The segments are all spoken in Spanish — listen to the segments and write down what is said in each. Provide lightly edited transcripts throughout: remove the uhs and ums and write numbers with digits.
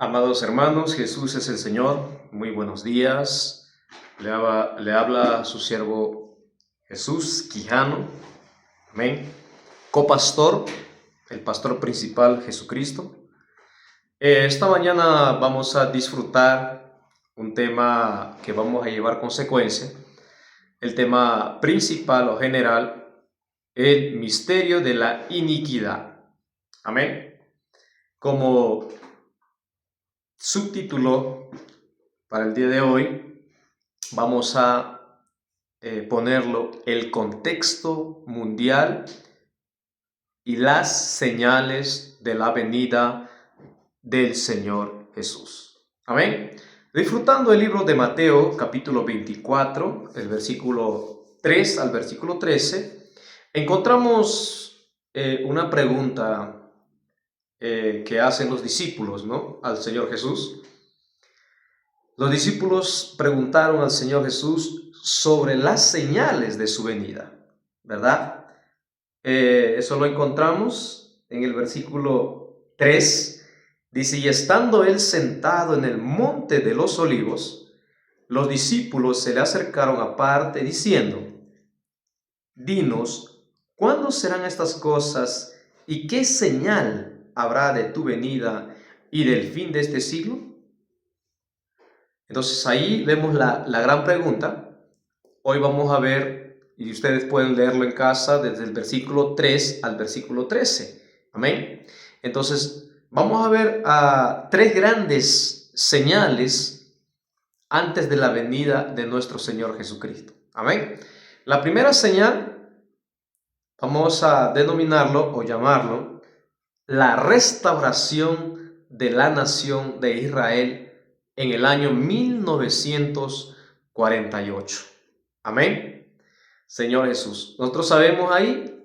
Amados hermanos, Jesús es el Señor. Muy buenos días. Le habla su siervo Jesús Quijano. Amén. Copastor, el pastor principal Jesucristo. Esta mañana vamos a disfrutar un tema que vamos a llevar consecuencia. El tema principal o general, el misterio de la iniquidad. Amén. Como subtítulo para el día de hoy vamos a ponerlo el contexto mundial y las señales de la venida del Señor Jesús. Amén. Disfrutando el libro de Mateo, capítulo 24, el versículo 3 al versículo 13, encontramos una pregunta que hacen los discípulos, ¿no?, al Señor Jesús. Los discípulos preguntaron al Señor Jesús sobre las señales de su venida, ¿verdad? Eso lo encontramos en el versículo 3. Dice: y estando él sentado en el monte de los olivos, los discípulos se le acercaron aparte diciendo: dinos, ¿cuándo serán estas cosas y qué señal habrá de tu venida y del fin de este siglo? Entonces ahí vemos la gran pregunta. Hoy vamos a ver, y ustedes pueden leerlo en casa desde el versículo 3 al versículo 13. Amén. Entonces vamos a ver tres grandes señales antes de la venida de nuestro Señor Jesucristo. Amén. La primera señal vamos a denominarlo o llamarlo la restauración de la nación de Israel en el año 1948. Amén. Señor Jesús, nosotros sabemos ahí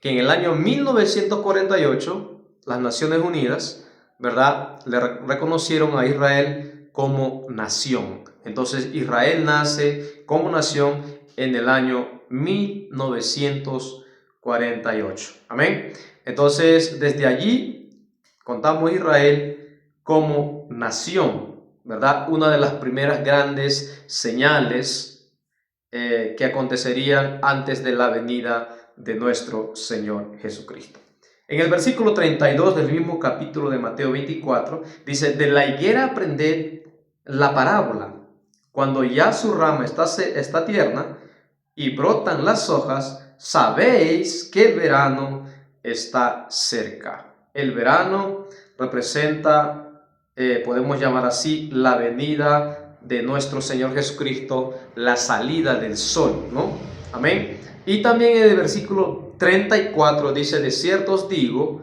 que en el año 1948 las Naciones Unidas, ¿verdad?, le reconocieron a Israel como nación. Entonces Israel nace como nación en el año 1948. Amén. Entonces, desde allí contamos Israel como nación, ¿verdad? Una de las primeras grandes señales que acontecerían antes de la venida de nuestro Señor Jesucristo. En el versículo 32 del mismo capítulo de Mateo 24, dice: de la higuera aprended la parábola. Cuando ya su rama está tierna y brotan las hojas, sabéis que el verano está cerca. El verano representa, podemos llamar así, la venida de nuestro Señor Jesucristo, la salida del sol, ¿no? Amén. Y también en el versículo 34 dice: de cierto os digo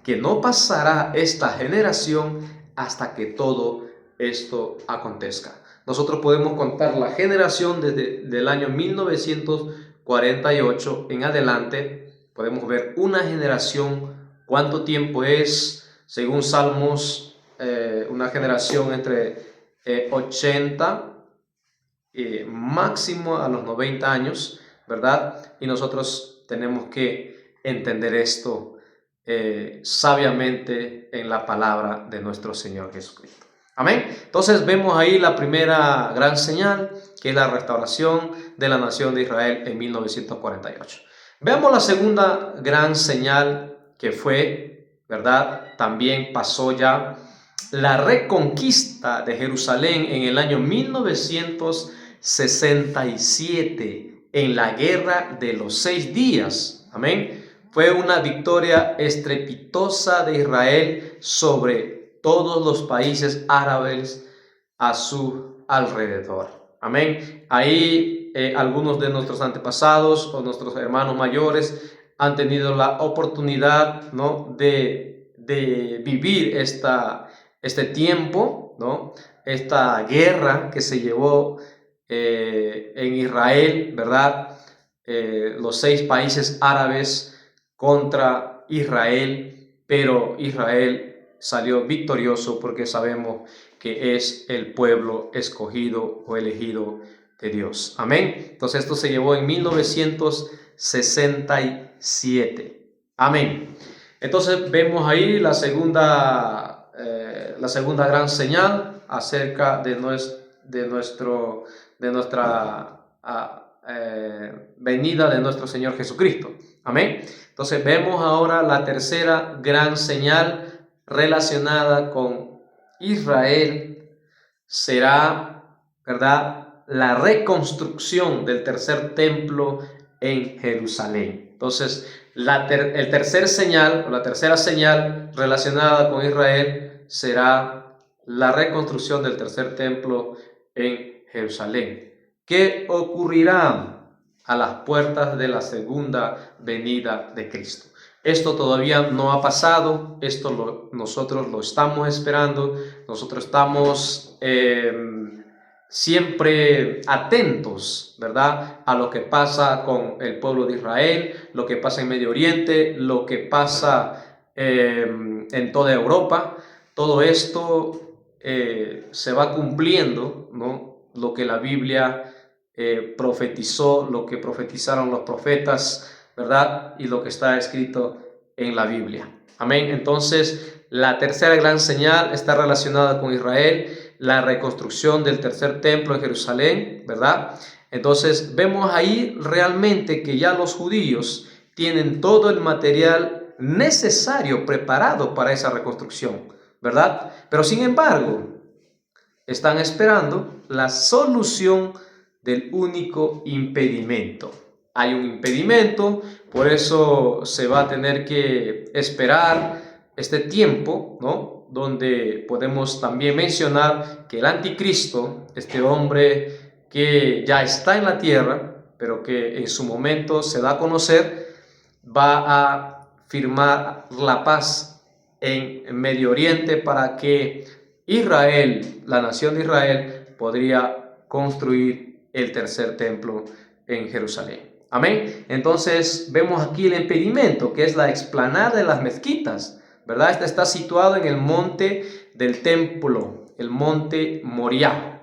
que no pasará esta generación hasta que todo esto acontezca. Nosotros podemos contar la generación desde el año 1948 en adelante. Podemos ver una generación, cuánto tiempo es, según Salmos, una generación entre 80 máximo a los 90 años, ¿verdad? Y nosotros tenemos que entender esto sabiamente en la palabra de nuestro Señor Jesucristo. Amén. Entonces vemos ahí la primera gran señal, que es la restauración de la nación de Israel en 1948. Veamos la segunda gran señal, que fue, ¿verdad?, también pasó ya, la reconquista de Jerusalén en el año 1967, en la guerra de los 6 días. Amén. Fue una victoria estrepitosa de Israel sobre todos los países árabes a su alrededor. Amén. Ahí algunos de nuestros antepasados o nuestros hermanos mayores han tenido la oportunidad, ¿no?, de vivir este tiempo, ¿no?, esta guerra que se llevó en Israel, ¿verdad? Los 6 países árabes contra Israel, pero Israel salió victorioso porque sabemos que es el pueblo escogido o elegido de Dios. Amén. Entonces esto se llevó en 1967. Amén. Entonces vemos ahí la segunda la segunda gran señal acerca de nuestra venida de nuestro Señor Jesucristo. Amén. Entonces vemos ahora la tercera gran señal relacionada con Israel. Será, ¿verdad?, la reconstrucción del tercer templo en Jerusalén. Entonces, el tercer señal, o la tercera señal relacionada con Israel será la reconstrucción del tercer templo en Jerusalén. ¿Qué ocurrirá a las puertas de la segunda venida de Cristo? Esto todavía no ha pasado, nosotros lo estamos esperando, nosotros estamos siempre atentos, ¿verdad?, a lo que pasa con el pueblo de Israel, lo que pasa en Medio Oriente, lo que pasa en toda Europa. Todo esto se va cumpliendo, ¿no?, lo que la Biblia profetizó, lo que profetizaron los profetas, ¿verdad?, y lo que está escrito en la Biblia. Amén. Entonces, la tercera gran señal está relacionada con Israel, la reconstrucción del tercer templo en Jerusalén, ¿verdad? Entonces, vemos ahí realmente que ya los judíos tienen todo el material necesario preparado para esa reconstrucción, ¿verdad? Pero sin embargo, están esperando la solución del único impedimento. Hay un impedimento, por eso se va a tener que esperar este tiempo, ¿no?, donde podemos también mencionar que el anticristo, este hombre que ya está en la tierra, pero que en su momento se da a conocer, va a firmar la paz en Medio Oriente para que Israel, la nación de Israel, podría construir el tercer templo en Jerusalén. Amén. Entonces vemos aquí el impedimento, que es la explanada de las mezquitas, ¿verdad? Este está situado en el monte del templo, el monte Moriah,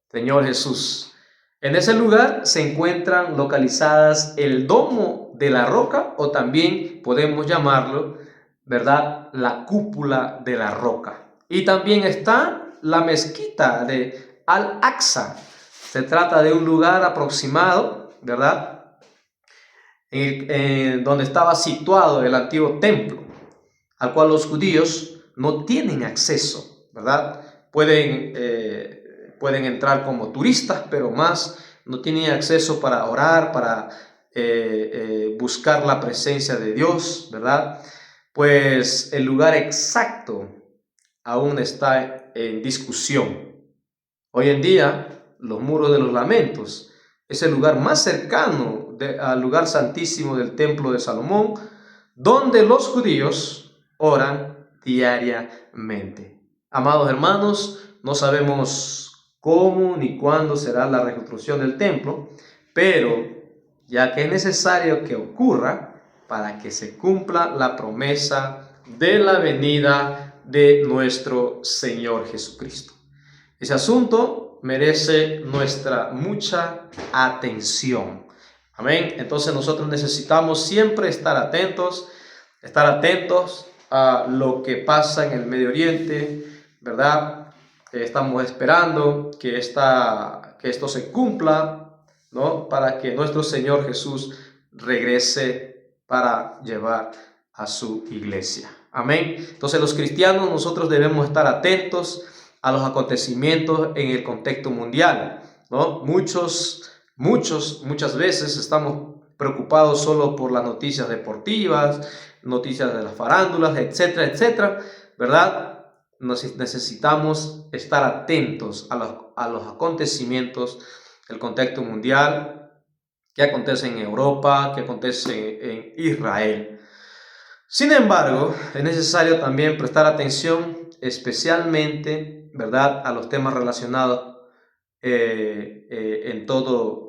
Señor Jesús. En ese lugar se encuentran localizadas el domo de la roca, o también podemos llamarlo, ¿verdad?, la cúpula de la roca. Y también está la mezquita de Al-Aqsa. Se trata de un lugar aproximado, ¿verdad?, donde estaba situado el antiguo templo, al cual los judíos no tienen acceso, ¿verdad? Pueden entrar como turistas, pero más no tienen acceso para orar, para buscar la presencia de Dios, ¿verdad? Pues el lugar exacto aún está en discusión. Hoy en día, los muros de los lamentos es el lugar más cercano al lugar santísimo del templo de Salomón, donde los judíos oran diariamente. Amados hermanos, no sabemos cómo ni cuándo será la reconstrucción del templo, pero ya que es necesario que ocurra para que se cumpla la promesa de la venida de nuestro Señor Jesucristo. Ese asunto merece nuestra mucha atención. Amén. Entonces nosotros necesitamos siempre estar atentos a lo que pasa en el Medio Oriente, ¿verdad? Estamos esperando que esto se cumpla, ¿no?, para que nuestro Señor Jesús regrese para llevar a su iglesia. Amén. Entonces los cristianos, nosotros debemos estar atentos a los acontecimientos en el contexto mundial, ¿no? Muchas veces estamos preocupados solo por las noticias deportivas, noticias de las farándulas, etcétera, etcétera, ¿verdad? Necesitamos estar atentos a los acontecimientos del contexto mundial, qué acontece en Europa, qué acontece en Israel. Sin embargo, es necesario también prestar atención especialmente, ¿verdad?, a los temas relacionados en todo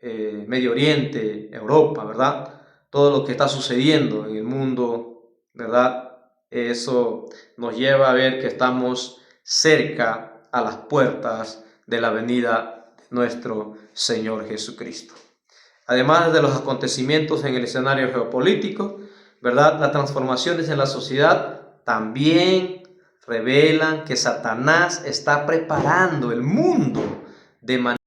Medio Oriente, Europa, ¿verdad? Todo lo que está sucediendo en el mundo, ¿verdad? Eso nos lleva a ver que estamos cerca a las puertas de la venida de nuestro Señor Jesucristo. Además de los acontecimientos en el escenario geopolítico, ¿verdad?, las transformaciones en la sociedad también revelan que Satanás está preparando el mundo de manera